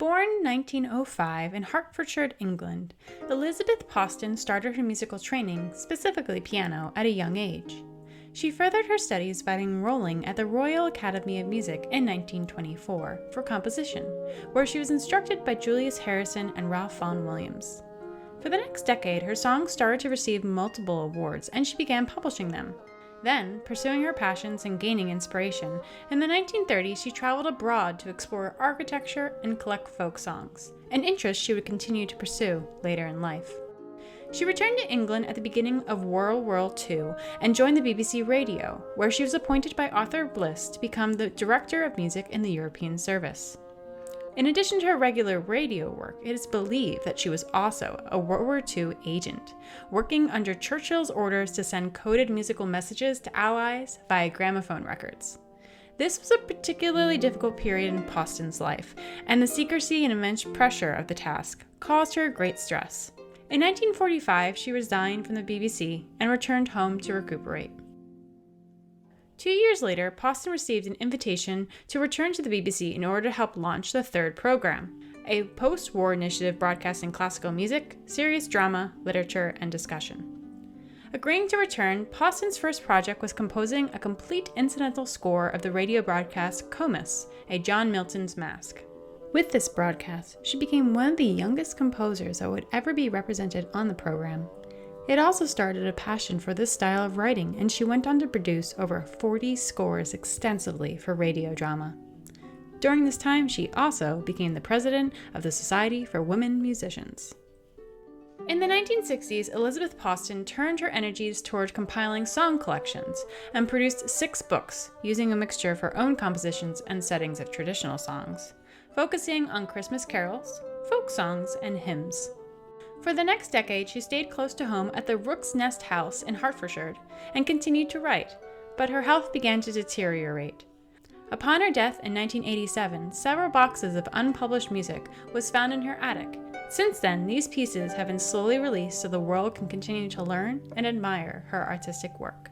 Born 1905 in Hertfordshire, England, Elizabeth Poston started her musical training, specifically piano, at a young age. She furthered her studies by enrolling at the Royal Academy of Music in 1924 for composition, where she was instructed by Julius Harrison and Ralph Vaughn Williams. For the next decade, her songs started to receive multiple awards, and she began publishing them. Then, pursuing her passions and gaining inspiration, in the 1930s she traveled abroad to explore architecture and collect folk songs, an interest she would continue to pursue later in life. She returned to England at the beginning of World War II and joined the BBC Radio, where she was appointed by Arthur Bliss to become the Director of Music in the European Service. In addition to her regular radio work, it is believed that she was also a World War II agent, working under Churchill's orders to send coded musical messages to Allies via gramophone records. This was a particularly difficult period in Poston's life, and the secrecy and immense pressure of the task caused her great stress. In 1945, she resigned from the BBC and returned home to recuperate. 2 years later, Poston received an invitation to return to the BBC in order to help launch the third program, a post-war initiative broadcasting classical music, serious drama, literature, and discussion. Agreeing to return, Poston's first project was composing a complete incidental score of the radio broadcast Comus, a John Milton's Masque. With this broadcast, she became one of the youngest composers that would ever be represented on the program. It also started a passion for this style of writing, and she went on to produce over 40 scores extensively for radio drama. During this time, she also became the president of the Society for Women Musicians. In the 1960s, Elizabeth Poston turned her energies toward compiling song collections and produced 6 books, using a mixture of her own compositions and settings of traditional songs, focusing on Christmas carols, folk songs, and hymns. For the next decade, she stayed close to home at the Rook's Nest House in Hertfordshire and continued to write, but her health began to deteriorate. Upon her death in 1987, several boxes of unpublished music was found in her attic. Since then, these pieces have been slowly released so the world can continue to learn and admire her artistic work.